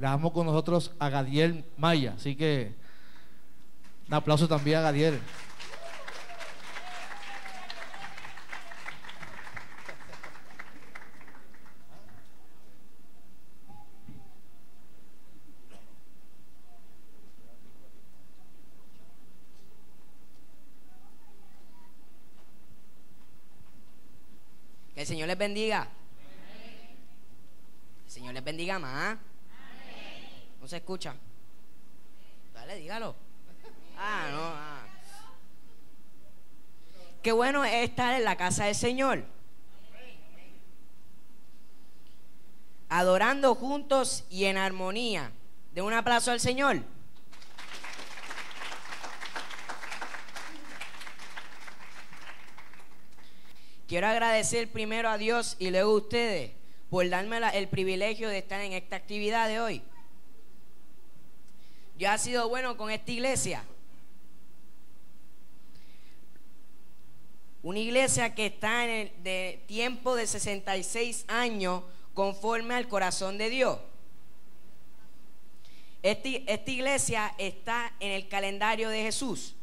dejamos con nosotros a Gadiel Maya. Así que un aplauso también a Gadiel. Que el Señor les bendiga. El Señor les bendiga más. ¿No se escucha? Dale, dígalo. No. Qué bueno es estar en la casa del Señor, adorando juntos y en armonía. De un aplauso al Señor. Quiero agradecer primero a Dios y luego a ustedes por darme el privilegio de estar en esta actividad de hoy. Yo he sido bueno con esta iglesia. Una iglesia que está en el de tiempo de 66 años conforme al corazón de Dios. Esta iglesia está en el calendario de Jesús.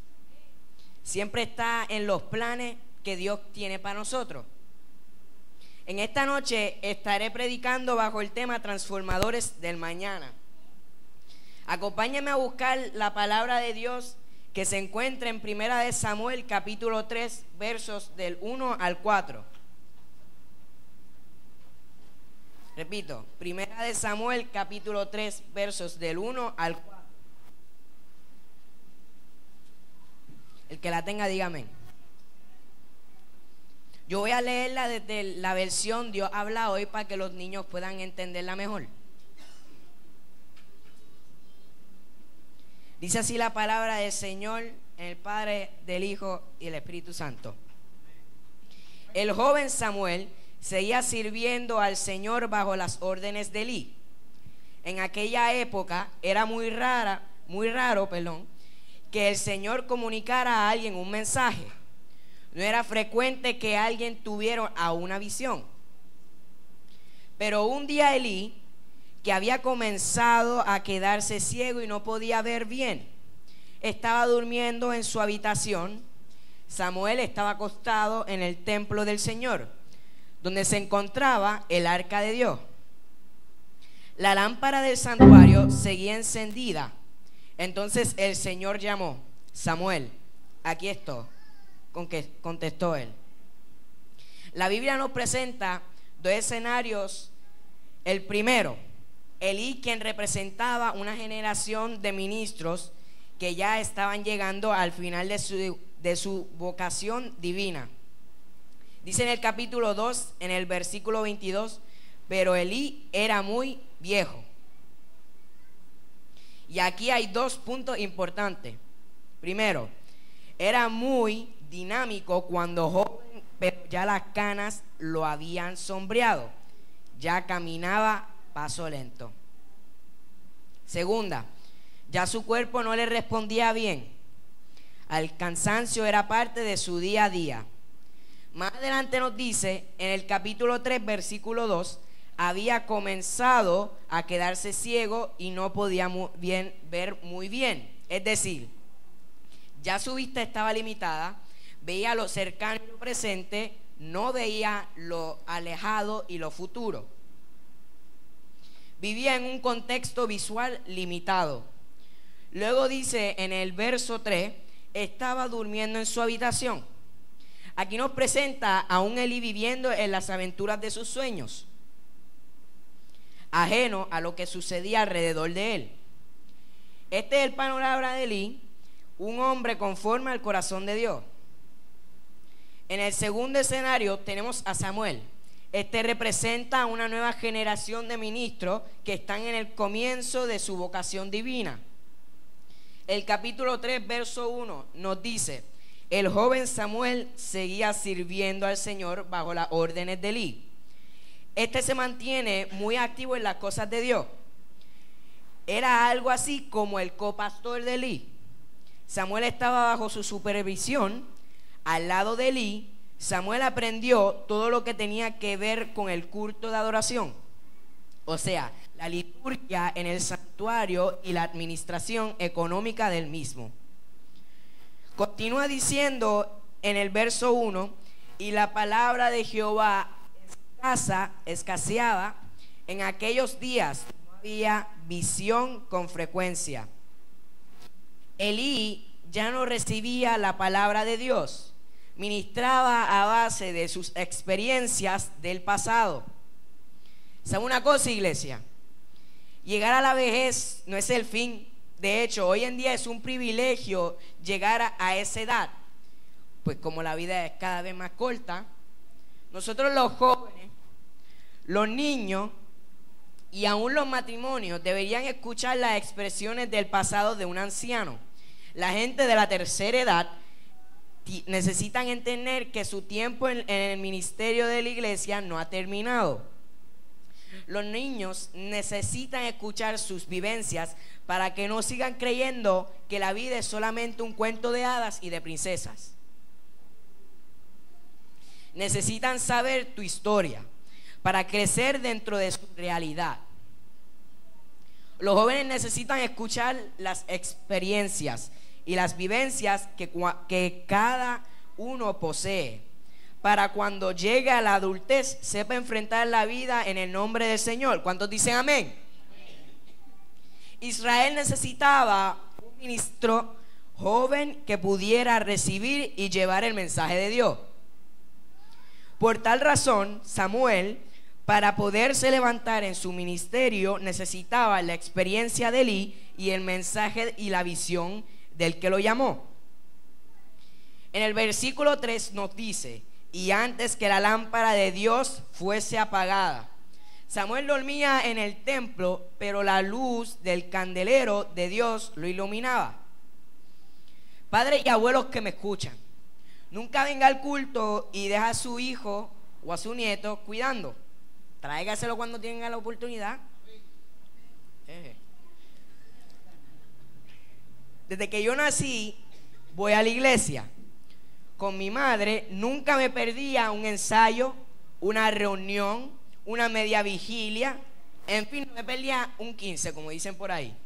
Siempre está en los planes que Dios tiene para nosotros. En esta noche estaré predicando bajo el tema Transformadores del Mañana. Acompáñenme a buscar la palabra de Dios que se encuentra en Primera de Samuel capítulo 3 versos del 1 al 4. Repito, Primera de Samuel capítulo 3 versos del 1 al 4. El que la tenga, dígame. Yo voy a leerla desde la versión Dios habla hoy para que los niños puedan entenderla mejor. Dice así la palabra del Señor, en el Padre, del Hijo y del Espíritu Santo. El joven Samuel seguía sirviendo al Señor bajo las órdenes de Elí. En aquella época era muy raro, que el Señor comunicara a alguien un mensaje. No era frecuente que alguien tuviera una visión. Pero un día Elí, que había comenzado a quedarse ciego y no podía ver bien, estaba durmiendo en su habitación. Samuel estaba acostado en el templo del Señor, donde se encontraba el arca de Dios. La lámpara del santuario seguía encendida. Entonces el Señor llamó: Samuel, aquí estoy. Contestó él. La Biblia nos presenta dos escenarios. El primero, Elí, quien representaba una generación de ministros que ya estaban llegando al final de su vocación divina. Dice en el capítulo 2, en el versículo 22, pero Elí era muy viejo. Y aquí hay dos puntos importantes. Primero, era muy dinámico cuando joven, pero ya las canas lo habían sombreado. Ya caminaba paso lento. Segunda, ya su cuerpo no le respondía bien. El cansancio era parte de su día a día. Más adelante nos dice, en el capítulo 3, versículo 2, había comenzado a quedarse ciego y no podía ver muy bien. Es decir, ya su vista estaba limitada, veía lo cercano y lo presente, no veía lo alejado y lo futuro. Vivía en un contexto visual limitado. Luego dice en el verso 3, estaba durmiendo en su habitación. Aquí nos presenta a un Elí viviendo en las aventuras de sus sueños, ajeno a lo que sucedía alrededor de él. Este es el panorama de Elí, un hombre conforme al corazón de Dios. En el segundo escenario tenemos a Samuel. Este representa a una nueva generación de ministros que están en el comienzo de su vocación divina. El capítulo 3, verso 1 nos dice: el joven Samuel seguía sirviendo al Señor bajo las órdenes de Elí. Este se mantiene muy activo en las cosas de Dios. Era algo así como el copastor de Elí. Samuel estaba bajo su supervisión. Al lado de Elí, Samuel aprendió todo lo que tenía que ver con el culto de adoración. O sea, la liturgia en el santuario y la administración económica del mismo. Continúa diciendo en el verso 1, y la palabra de Jehová escaseaba en aquellos días, no había visión con frecuencia. Elí ya no recibía la palabra de Dios, ministraba a base de sus experiencias del pasado. ¿Sabe una cosa, iglesia? Llegar a la vejez no es el fin. De hecho, hoy en día es un privilegio llegar a esa edad, pues como la vida es cada vez más corta, nosotros los jóvenes, los niños y aún los matrimonios deberían escuchar las expresiones del pasado de un anciano. La gente de la tercera edad necesitan entender que su tiempo en el ministerio de la iglesia no ha terminado. Los niños necesitan escuchar sus vivencias para que no sigan creyendo que la vida es solamente un cuento de hadas y de princesas. Necesitan saber tu historia para crecer dentro de su realidad. Los jóvenes necesitan escuchar las experiencias y las vivencias que cada uno posee, para cuando llegue a la adultez sepa enfrentar la vida en el nombre del Señor. ¿Cuántos dicen amén? Israel necesitaba un ministro joven que pudiera recibir y llevar el mensaje de Dios. Por tal razón, Samuel, para poderse levantar en su ministerio, necesitaba la experiencia de Elí y el mensaje y la visión del que lo llamó. En el versículo 3 nos dice: y antes que la lámpara de Dios fuese apagada. Samuel dormía en el templo, pero la luz del candelero de Dios lo iluminaba. Padres y abuelos que me escuchan, nunca venga al culto y deja a su hijo o a su nieto cuidando. Tráigaselo cuando tenga la oportunidad. Desde que yo nací, voy a la iglesia. Con mi madre nunca me perdía un ensayo, una reunión, una media vigilia. En fin, no me perdía un 15, como dicen por ahí.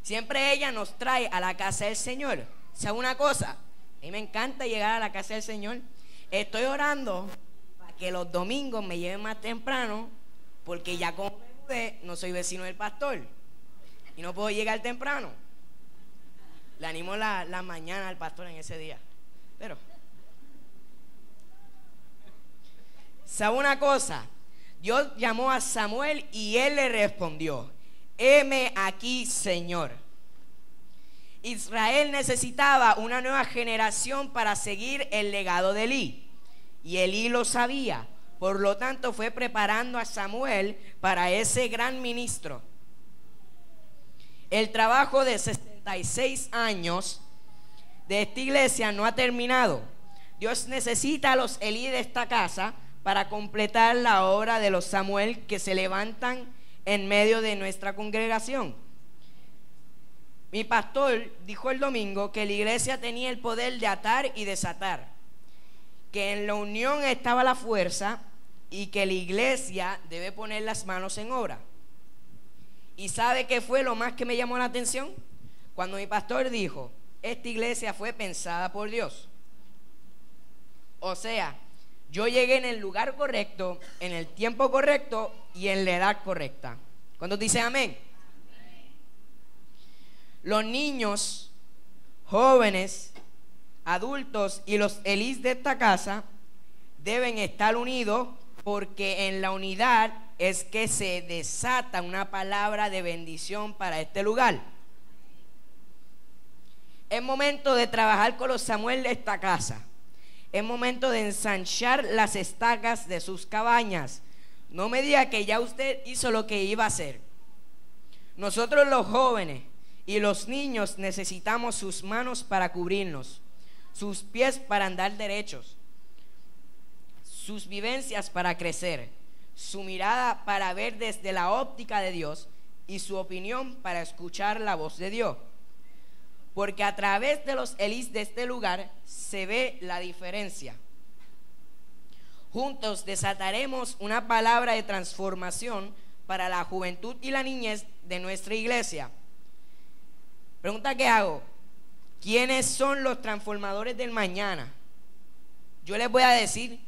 Siempre ella nos trae a la casa del Señor. ¿Sabe una cosa? A mí me encanta llegar a la casa del Señor. Estoy orando para que los domingos me lleven más temprano, porque ya como me mudé, no soy vecino del pastor y no puedo llegar temprano. Le animo la mañana al pastor en ese día. Pero, ¿sabe una cosa? Dios llamó a Samuel y él le respondió: heme aquí, Señor. Israel necesitaba una nueva generación para seguir el legado de Elí, y Elí lo sabía. Por lo tanto, fue preparando a Samuel para ese gran ministro. El trabajo de 66 años de esta iglesia no ha terminado. Dios necesita a los Elí de esta casa para completar la obra de los Samuel que se levantan en medio de nuestra congregación. Mi pastor dijo el domingo que la iglesia tenía el poder de atar y desatar, que en la unión estaba la fuerza y que la iglesia debe poner las manos en obra. ¿Y sabe qué fue lo más que me llamó la atención? Cuando mi pastor dijo: esta iglesia fue pensada por Dios. O sea, yo llegué en el lugar correcto, en el tiempo correcto y en la edad correcta. ¿Cuántos dicen amén? Los niños, jóvenes, adultos y los Elís de esta casa deben estar unidos, porque en la unidad es que se desata una palabra de bendición para este lugar. Es momento de trabajar con los Samuel de esta casa. Es momento de ensanchar las estacas de sus cabañas. No me diga que ya usted hizo lo que iba a hacer. Nosotros los jóvenes y los niños necesitamos sus manos para cubrirnos, sus pies para andar derechos, sus vivencias para crecer, su mirada para ver desde la óptica de Dios y su opinión para escuchar la voz de Dios. Porque a través de los Elís de este lugar se ve la diferencia. Juntos desataremos una palabra de transformación para la juventud y la niñez de nuestra iglesia. Pregunta que hago: ¿quiénes son los transformadores del mañana? Yo les voy a decir,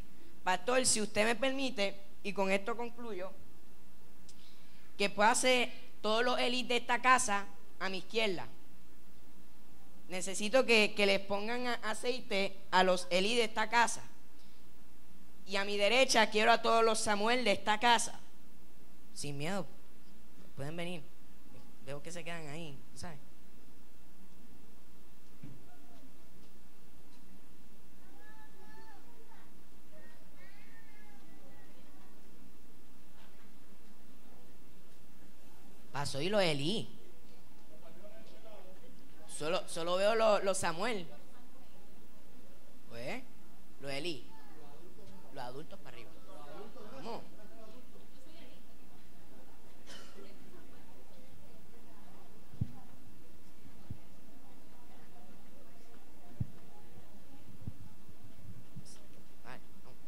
pastor, si usted me permite, y con esto concluyo, que pase todos los élites de esta casa a mi izquierda. Necesito que les pongan aceite a los élites de esta casa. Y a mi derecha quiero a todos los Samuel de esta casa. Sin miedo, pueden venir. Veo que se quedan ahí, ¿sabes? Pasó y los Elí. Solo veo los Samuel. Pues, los Elí. Los adultos para arriba. Vamos. Vale, vamos.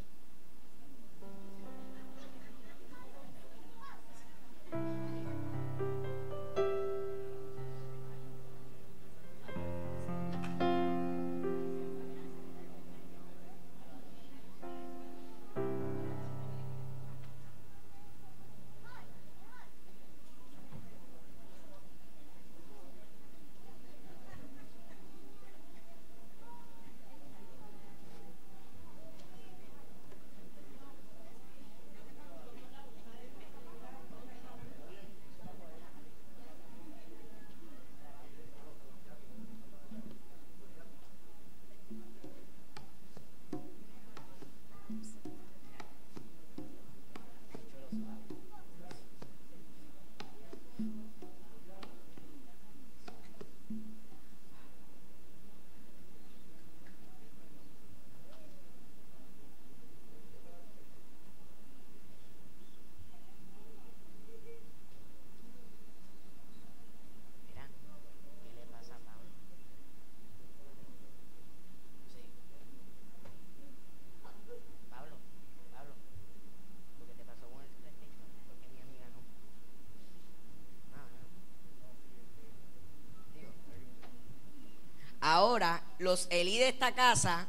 Ahora los Elí de esta casa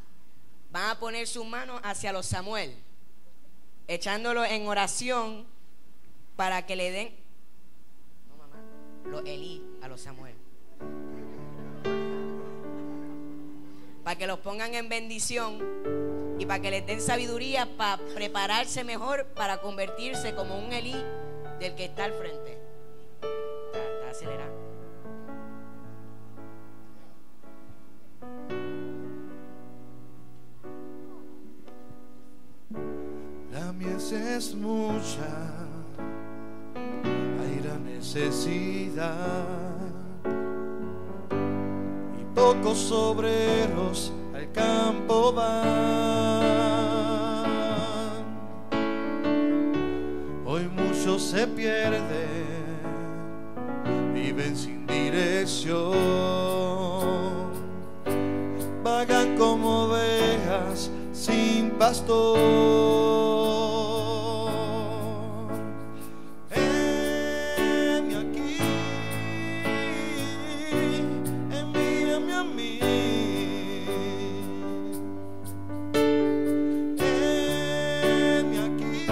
van a poner sus manos hacia los Samuel, echándolos en oración para que le den, no mamá, los Elí a los Samuel, para que los pongan en bendición y para que les den sabiduría para prepararse mejor para convertirse como un Elí del que está al frente. Está acelerado. La mies es mucha, hay gran necesidad y pocos obreros al campo van. Hoy muchos se pierden, viven sin dirección, vagan como ovejas sin pastor. Heme aquí, envíame a mí. Heme aquí,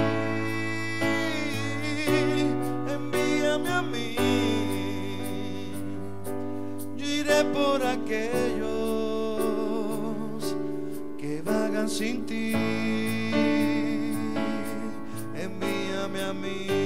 envíame a mí. Yo iré por aquellos que vagan sin ti. Envíame a mí.